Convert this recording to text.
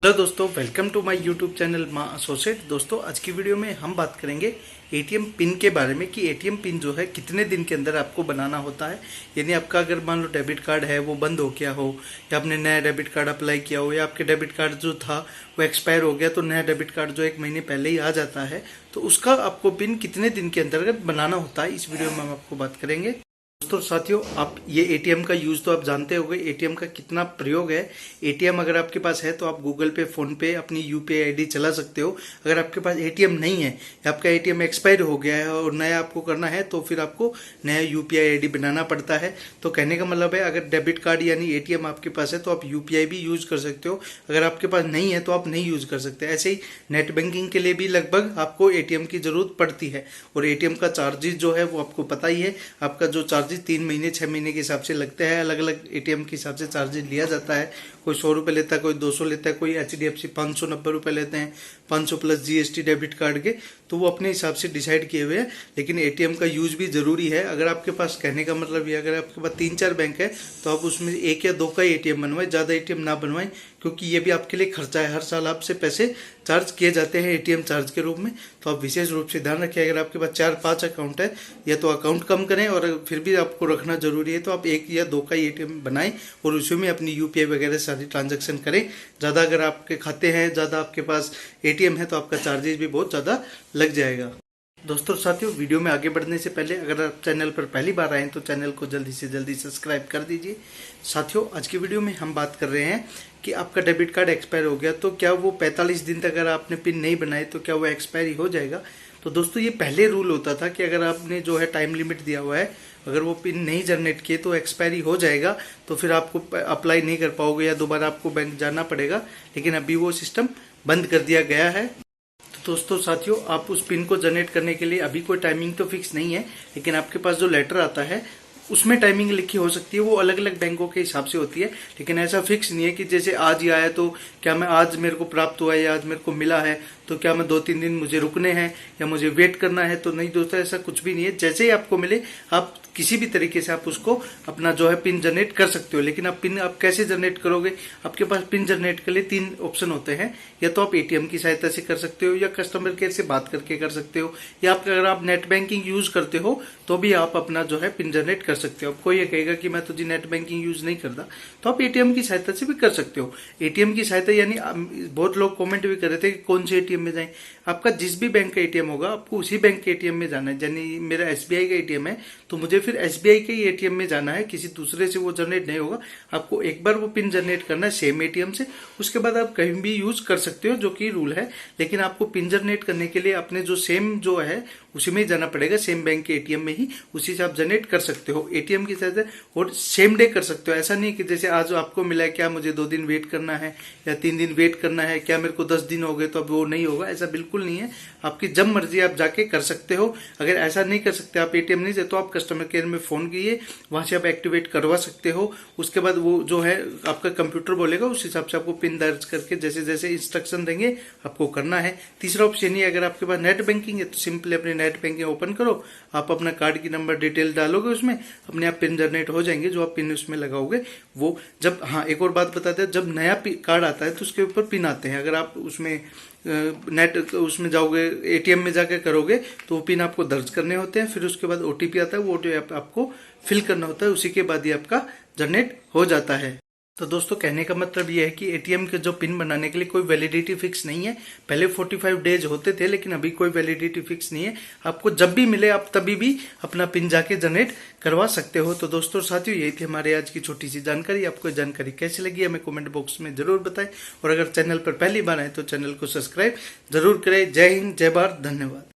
Hello दोस्तों, welcome to my YouTube channel माँ associate. दोस्तों, आज की वीडियो में हम बात करेंगे एटीएम पिन के बारे में कि एटीएम पिन जो है कितने दिन के अंदर आपको बनाना होता है। यानी आपका अगर मान लो डेबिट कार्ड है वो बंद हो गया हो, या आपने नया डेबिट कार्ड अप्लाई किया हो, या आपके डेबिट कार्ड जो था वो एक्सपायर हो गया, तो नया डेबिट कार्ड जो 1 महीने पहले ही आ जाता है, तो उसका आपको पिन कितने दिन के अंतर्गत बनाना होता है, इस वीडियो में हम आपको बात करेंगे। दोस्तों साथियों, आप ये एटीएम का यूज तो आप जानते होंगे, एटीएम का कितना प्रयोग है। एटीएम अगर आपके पास है तो आप गूगल पे, फोन पे अपनी यूपीआई आईडी चला सकते हो। अगर आपके पास एटीएम नहीं है, आपका एटीएम एक्सपायर हो गया है और नया आपको करना है, तो फिर आपको नया यूपीआई आईडी बनाना पड़ता है। तो कहने का मतलब है, अगर डेबिट कार्ड यानी एटीएम आपके पास है तो आप यूपीआई भी यूज कर सकते हो। अगर आपके पास नहीं है तो आप नहीं यूज कर सकते। ऐसे ही नेट बैंकिंग के लिए भी लगभग आपको एटीएम की जरूरत पड़ती है। और एटीएम का चार्जेस जो है वो आपको पता ही है। आपका जो चार्जेस 3 महीने 6 महीने के हिसाब से लगते हैं, अलग अलग एटीएम के हिसाब से चार्जेस लिया जाता है। कोई 100 रुपए लेता है, कोई 200 लेता है, कोई एचडीएफसी 590 रुपए लेते हैं, 500 प्लस जीएसटी डेबिट कार्ड के। तो वो अपने हिसाब से डिसाइड किए हुए हैं। लेकिन एटीएम का यूज भी जरूरी है। अगर आपके पास, कहने का मतलब ये, अगर आपके पास 3-4 बैंक है तो आप उसमें 1 या 2 का एटीएम बनवाएं, ज्यादा एटीएम ना बनवाएं, क्योंकि ये भी आपके लिए खर्चा है। हर साल आपसे पैसे चार्ज किए जाते हैं एटीएम चार्ज के रूप में। तो आप विशेष रूप से ध्यान रखिए। अगर आपके पास 4-5 अकाउंट है, या तो अकाउंट कम करें, और फिर भी आपको रखना जरूरी है तो आप 1 या 2 का एटीएम बनाएं और उसी में अपनी यूपीआई वगैरह सारी ट्रांजैक्शन करें। ज्यादा अगर आपके खाते हैं, ज्यादा आपके पास एटीएम है, तो आपका चार्जेस भी बहुत ज्यादा लग जाएगा। दोस्तों साथियों, वीडियो में आगे बढ़ने से पहले अगर आप चैनल पर पहली बार आए तो चैनल को जल्दी से जल्दी सब्सक्राइब कर दीजिए। साथियों, आज की वीडियो में हम बात कर रहे हैं कि आपका डेबिट कार्ड एक्सपायर हो गया तो क्या वो 45 दिन तक अगर आपने पिन नहीं बनाए तो क्या वो एक्सपायर हो जाएगा। तो दोस्तों, ये पहले रूल होता था कि अगर आपने जो है टाइम लिमिट दिया हुआ है, अगर वो पिन नहीं जनरेट किए तो एक्सपायरी हो जाएगा, तो फिर आपको अप्लाई नहीं कर पाओगे या दोबारा आपको बैंक जाना पड़ेगा। लेकिन अभी वो सिस्टम बंद कर दिया गया है। दोस्तों साथियों, आप उस पिन को जनरेट करने के लिए अभी कोई टाइमिंग तो फिक्स नहीं है, लेकिन आपके पास जो लेटर आता है उसमें टाइमिंग लिखी हो सकती है। वो अलग अलग बैंकों के हिसाब से होती है, लेकिन ऐसा फिक्स नहीं है कि जैसे आज ही आया तो क्या मैं आज मेरे को प्राप्त हुआ है या आज मेरे को मिला है तो क्या मैं 2-3 दिन मुझे रुकने हैं या मुझे वेट करना है। तो नहीं दोस्तों, ऐसा कुछ भी नहीं है। जैसे ही आपको मिले आप किसी भी तरीके से आप उसको अपना जो है पिन जनरेट कर सकते हो। लेकिन आप पिन आप कैसे जनरेट करोगे? आपके पास पिन जनरेट के लिए 3 ऑप्शन होते हैं। या तो आप एटीएम की सहायता से कर सकते हो, या कस्टमर केयर से बात करके कर सकते हो, या अगर आप नेट बैंकिंग यूज करते हो तो भी आप अपना जो है पिन जनरेट कर सकते हो। आपको ये कहेगा कि मैं तो जी नेट बैंकिंग यूज नहीं करता, तो आप एटीएम की सहायता से भी कर सकते हो। एटीएम की सहायता यानी बहुत लोग कमेंट भी कर रहे थे कि कौन से एटीएम में जाएं। आपका जिस भी बैंक का एटीएम होगा आपको उसी बैंक के एटीएम में जाना है। यानी मेरा एसबीआई का एटीएम है तो मुझे फिर एसबीआई के ही एटीएम में जाना है, किसी दूसरे से वो जनरेट नहीं होगा। आपको एक बार वो पिन जनरेट करना है सेम एटीएम से, उसके बाद आप कहीं भी यूज कर सकते हो, जो कि रूल है। लेकिन आपको पिन जनरेट करने के लिए अपने जो सेम जो है उसी में ही जाना पड़ेगा, सेम बैंक के एटीएम में ही, उसी से आप जनरेट कर सकते हो एटीएम की सहायता। और सेम डे कर सकते हो। ऐसा नहीं कि जैसे आज आपको मिला है, क्या मुझे 2 दिन वेट करना है या 3 दिन वेट करना है, क्या मेरे को 10 दिन हो गए तो अब वो नहीं होगा। ऐसा बिल्कुल नहीं है। आपकी जब मर्जी आप जाके कर सकते हो। अगर ऐसा नहीं कर सकते, आप एटीएम नहीं से, तो आप कस्टमर केयर में फोन कीजिए, वहां से आप एक्टिवेट करवा सकते हो। उसके बाद वो जो है आपका कंप्यूटर बोलेगा, उस हिसाब से आपको पिन दर्ज करके जैसे जैसे इंस्ट्रक्शन देंगे आपको करना है। तीसरा ऑप्शन ये, अगर आपके पास नेट बैंकिंग है तो सिंपली अपने नेट बैंकिंग ओपन करो, आप अपना कार्ड की नंबर डिटेल डालोगे, उसमें अपने आप पिन जनरेट हो जाएंगे। जो आप पिन उसमें लगाओगे वो जब, हाँ एक और बात बताते हैं, जब नया कार्ड आता है तो उसके ऊपर पिन आते हैं। अगर आप उसमें नेट उसमें जाओगे, एटीएम में जाकर करोगे तो वो पिन आपको दर्ज करने होते हैं। फिर उसके बाद ओटीपी आता है, वो ओटीपी आपको फिल करना होता है, उसी के बाद ही आपका जनरेट हो जाता है। तो दोस्तों, कहने का मतलब ये है कि एटीएम के जो पिन बनाने के लिए कोई वैलिडिटी फिक्स नहीं है। पहले 45 डेज होते थे, लेकिन अभी कोई वैलिडिटी फिक्स नहीं है। आपको जब भी मिले आप तभी भी अपना पिन जाके जनरेट करवा सकते हो। तो दोस्तों साथियों, यही थी हमारे आज की छोटी सी जानकारी। आपको जानकारी कैसी लगी हमें कमेंट बॉक्स में जरूर बताएं, और अगर चैनल पर पहली बार आए तो चैनल को सब्सक्राइब जरूर करें। जय हिंद, जय भारत, धन्यवाद।